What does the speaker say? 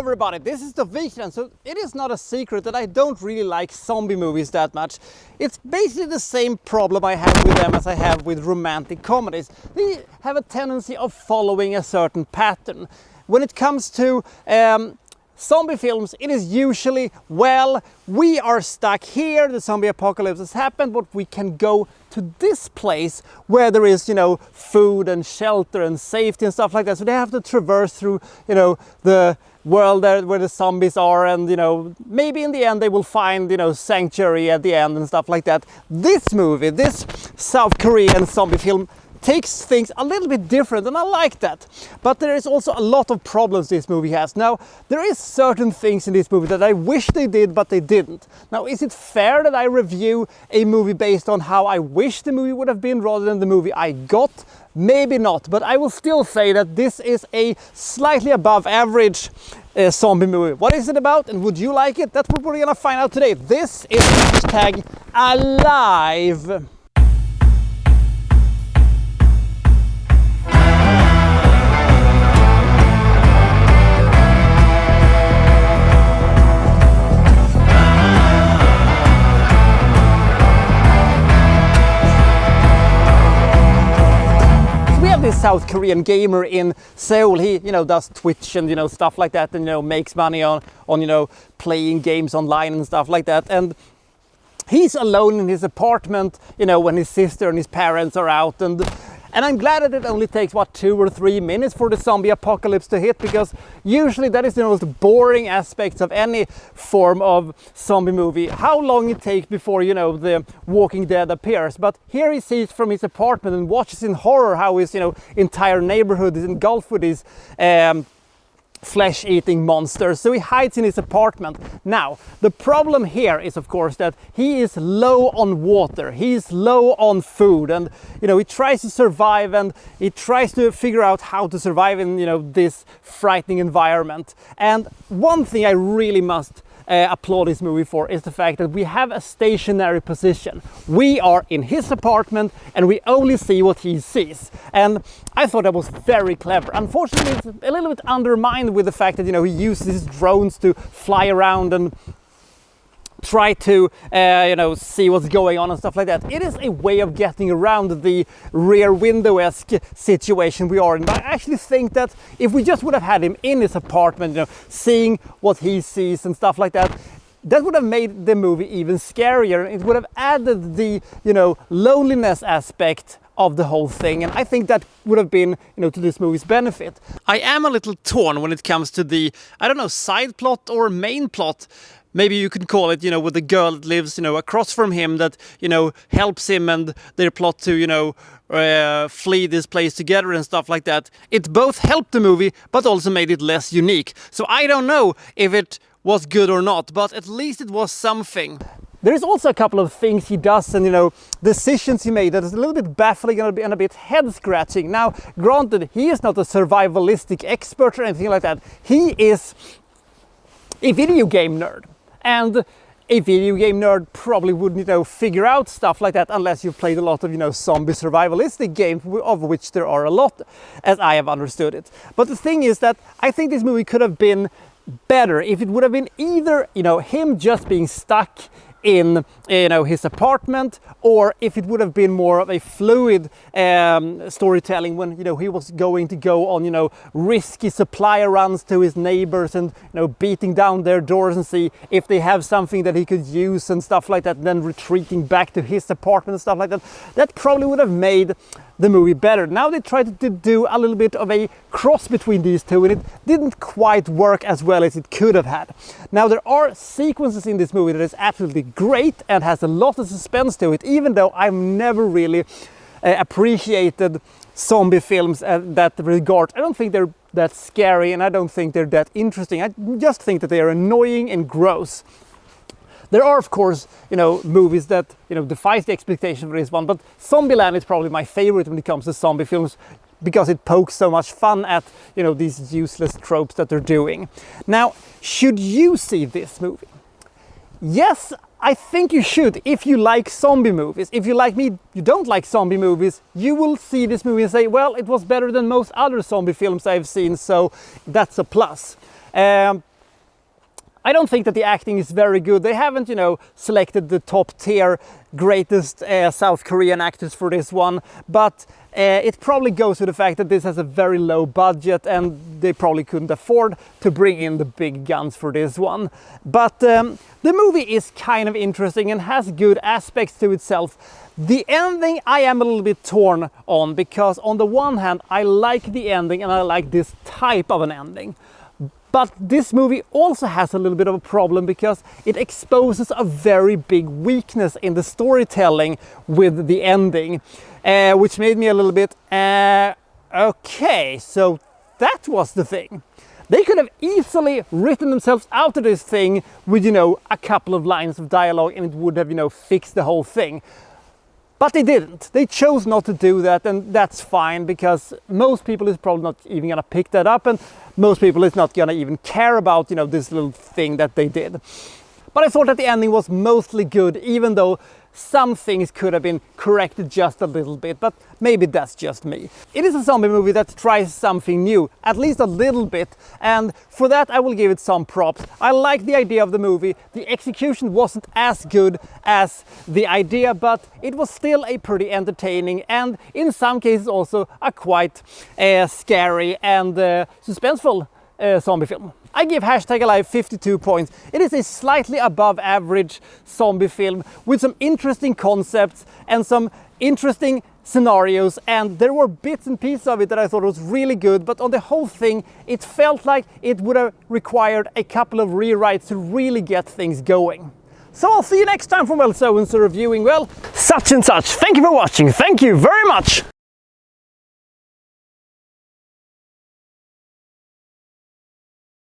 everybody, this is the Wikstrand. So it is not a secret that I don't really like zombie movies that much. It's basically the same problem I have with them as I have with romantic comedies. They have a tendency of following a certain pattern. When it comes to zombie films, it is usually, well, we are stuck here, the zombie apocalypse has happened, but we can go to this place where there is, food and shelter and safety and stuff like that. So they have to traverse through, the world where the zombies are, and, maybe in the end they will find, sanctuary at the end and stuff like that. This movie, this South Korean zombie film, takes things a little bit different, and I like that. But there is also a lot of problems this movie has. Now, there is certain things in this movie that I wish they did, but they didn't. Now, is it fair that I review a movie based on how I wish the movie would have been rather than the movie I got? Maybe not, but I will still say that this is a slightly above average zombie movie. What is it about, and would you like it? That's what we're gonna find out today. This is #alive. This South Korean gamer in Seoul, he does Twitch and stuff like that, and makes money on playing games online and stuff like that. And he's alone in his apartment when his sister and his parents are out, and I'm glad that it only takes 2 or 3 minutes for the zombie apocalypse to hit, because usually that is the most boring aspect of any form of zombie movie. How long it takes before the Walking Dead appears. But here he sees from his apartment and watches in horror how his entire neighborhood is engulfed with these flesh-eating monsters, so he hides in his apartment. Now, the problem here is, of course, that he is low on water, he's low on food, and he tries to survive, and he tries to figure out how to survive in this frightening environment. And one thing I really must applaud this movie for is the fact that we have a stationary position. We are in his apartment and we only see what he sees, and I thought that was very clever. Unfortunately, it's a little bit undermined with the fact that he uses his drones to fly around and try to see what's going on and stuff like that. It is a way of getting around the rear window-esque situation we are in. But I actually think that if we just would have had him in his apartment, seeing what he sees and stuff like that, that would have made the movie even scarier. It would have added the loneliness aspect of the whole thing, and I think that would have been to this movie's benefit. I am a little torn when it comes to the, I don't know, side plot or main plot, maybe you could call it, with the girl that lives across from him, that helps him, and their plot to flee this place together and stuff like that. It both helped the movie but also made it less unique. So I don't know if it was good or not, but at least it was something. There is also a couple of things he does and decisions he made that is a little bit baffling and a bit head-scratching. Now, granted, he is not a survivalistic expert or anything like that. He is a video game nerd, and a video game nerd probably wouldn't figure out stuff like that unless you've played a lot of zombie survivalistic games, of which there are a lot, as I have understood it. But the thing is that I think this movie could have been better if it would have been either him just being stuck in his apartment, or if it would have been more of a fluid storytelling when he was going to go on risky supply runs to his neighbors and beating down their doors and see if they have something that he could use and stuff like that, and then retreating back to his apartment and stuff like that. That probably would have made the movie better. Now they tried to do a little bit of a cross between these two, and it didn't quite work as well as it could have had. Now, there are sequences in this movie that is absolutely great and has a lot of suspense to it, even though I've never really appreciated zombie films at that regard. I don't think they're that scary, and I don't think they're that interesting. I just think that they are annoying and gross. There are, of course, movies that, defies the expectation for this one, but Zombieland is probably my favorite when it comes to zombie films, because it pokes so much fun at, these useless tropes that they're doing. Now, should you see this movie? Yes, I think you should, if you like zombie movies. If you, like me, you don't like zombie movies, you will see this movie and say, well, it was better than most other zombie films I've seen, so that's a plus. I don't think that the acting is very good. They haven't, you know, selected the top tier greatest South Korean actors for this one, but it probably goes to the fact that this has a very low budget and they probably couldn't afford to bring in the big guns for this one. But the movie is kind of interesting and has good aspects to itself. The ending I am a little bit torn on, because on the one hand I like the ending and I like this type of an ending. But this movie also has a little bit of a problem because it exposes a very big weakness in the storytelling with the ending, which made me a little bit, okay, so that was the thing. They could have easily written themselves out of this thing with, you know, a couple of lines of dialogue and it would have, you know, fixed the whole thing. But they didn't. They chose not to do that, and that's fine, because most people is probably not even gonna pick that up, and most people is not gonna even care about, you know, this little thing that they did. But I thought that the ending was mostly good, even though some things could have been corrected just a little bit, but maybe that's just me. It is a zombie movie that tries something new, at least a little bit, and for that I will give it some props. I like the idea of the movie. The execution wasn't as good as the idea, but it was still a pretty entertaining and in some cases also a quite scary and suspenseful zombie film. I give #Alive 52 points. It is a slightly above average zombie film with some interesting concepts and some interesting scenarios, and there were bits and pieces of it that I thought was really good, but on the whole thing it felt like it would have required a couple of rewrites to really get things going. So I'll see you next time from Well So and So reviewing, well, such and such. Thank you for watching. Thank you very much.